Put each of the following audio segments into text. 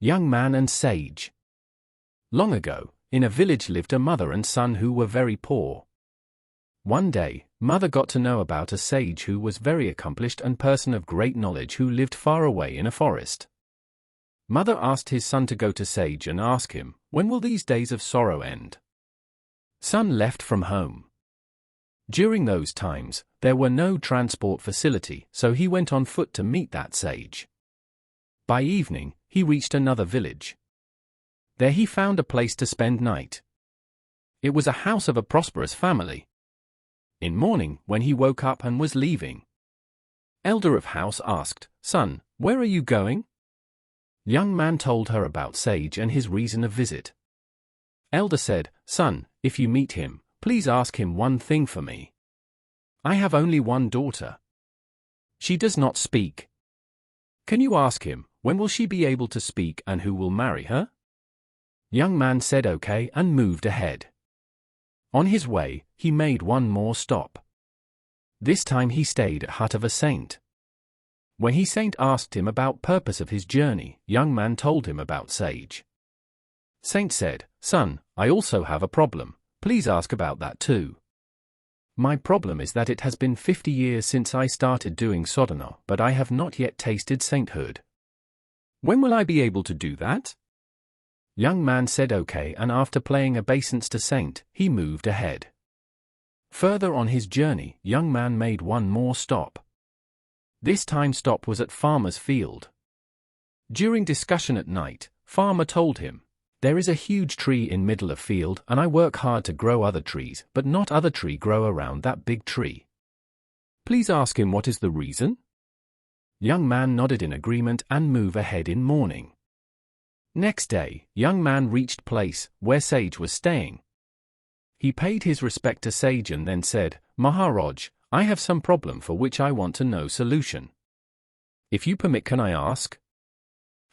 Young Man and Sage. Long ago, in a village lived a mother and son who were very poor. One day, mother got to know about a sage who was very accomplished and person of great knowledge who lived far away in a forest. Mother asked his son to go to Sage and ask him, when will these days of sorrow end? Son left from home. During those times, there were no transport facility, so he went on foot to meet that sage. By evening, he reached another village. There he found a place to spend night. It was a house of a prosperous family. In morning, when he woke up and was leaving, elder of house asked, "Son, where are you going?" Young Man told her about Sage and his reason of visit. Elder said, "Son, if you meet him, please ask him one thing for me. I have only one daughter. She does not speak. Can you ask him, when will she be able to speak and who will marry her?" Young Man said okay and moved ahead. On his way, he made one more stop. This time he stayed at hut of a saint. When he saint asked him about purpose of his journey, Young Man told him about Sage. Saint said, "Son, I also have a problem. Please ask about that too. My problem is that it has been 50 years since I started doing sadhana, but I have not yet tasted sainthood. When will I be able to do that?" Young Man said okay, and after playing obeisance to Saint, he moved ahead. Further on his journey, Young Man made one more stop. This time stop was at Farmer's field. During discussion at night, Farmer told him, "There is a huge tree in middle of field and I work hard to grow other trees, but not other tree grow around that big tree. Please ask him what is the reason?" Young Man nodded in agreement and moved ahead in morning. Next day, Young Man reached place where Sage was staying. He paid his respect to Sage and then said, "Maharaj, I have some problem for which I want to know solution. If you permit, can I ask?"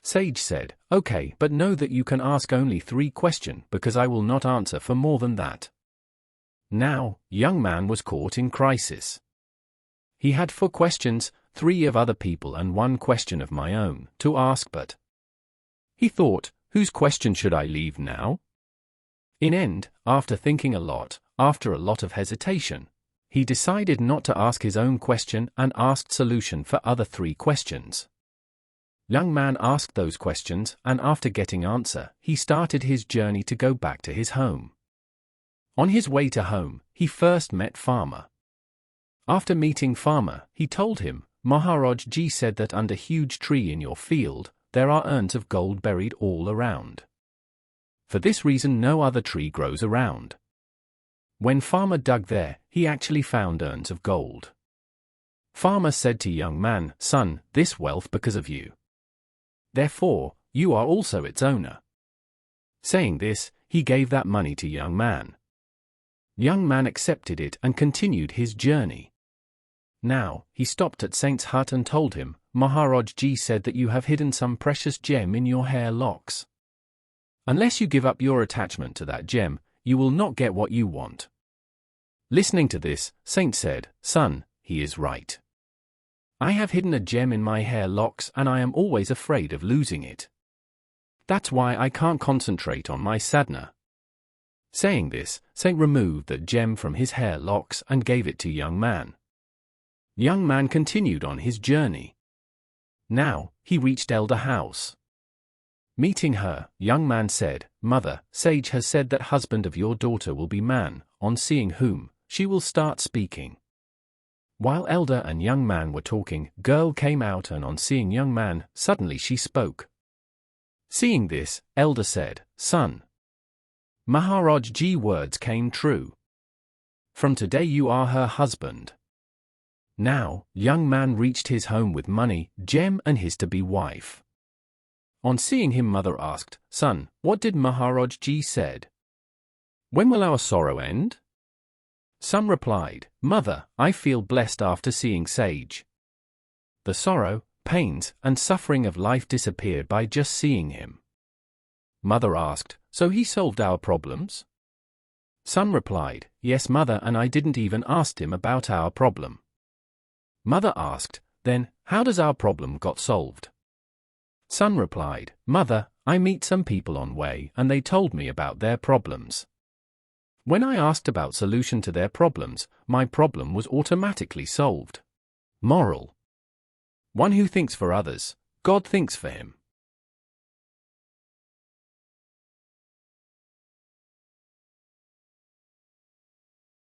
Sage said, "Okay, but know that you can ask only 3 questions because I will not answer for more than that." Now, Young Man was caught in crisis. He had 4 questions, 3 of other people and 1 question of my own, to ask, but he thought, whose question should I leave now? In end, after thinking a lot, after a lot of hesitation, he decided not to ask his own question and asked solution for other 3 questions. Young Man asked those questions, and after getting answer, he started his journey to go back to his home. On his way to home, he first met Farmer. After meeting Farmer, he told him, "Maharaj Ji said that under huge tree in your field, there are urns of gold buried all around. For this reason no other tree grows around." When Farmer dug there, he actually found urns of gold. Farmer said to Young Man, "Son, this wealth because of you. Therefore, you are also its owner." Saying this, he gave that money to Young Man. Young Man accepted it and continued his journey. Now, he stopped at Saint's hut and told him, "Maharaj Ji said that you have hidden some precious gem in your hair locks. Unless you give up your attachment to that gem, you will not get what you want." Listening to this, Saint said, "Son, he is right. I have hidden a gem in my hair locks and I am always afraid of losing it. That's why I can't concentrate on my sadhana." Saying this, Saint removed the gem from his hair locks and gave it to Young Man. Young Man continued on his journey. Now, he reached Elder house. Meeting her, Young Man said, "Mother, Sage has said that husband of your daughter will be man, on seeing whom, she will start speaking." While Elder and Young Man were talking, girl came out and on seeing Young Man, suddenly she spoke. Seeing this, Elder said, "Son, Maharaj Ji words came true. From today you are her husband." Now, Young Man reached his home with money, gem and his to-be wife. On seeing him, mother asked, "Son, what did Maharaj Ji said? When will our sorrow end?" Son replied, "Mother, I feel blessed after seeing Sage. The sorrow, pains, and suffering of life disappeared by just seeing him." Mother asked, "So he solved our problems?" Son replied, "Yes, mother, and I didn't even ask him about our problem." Mother asked, "Then, how does our problem got solved?" Son replied, "Mother, I meet some people on way and they told me about their problems. When I asked about solution to their problems, my problem was automatically solved. Moral: one who thinks for others, God thinks for him.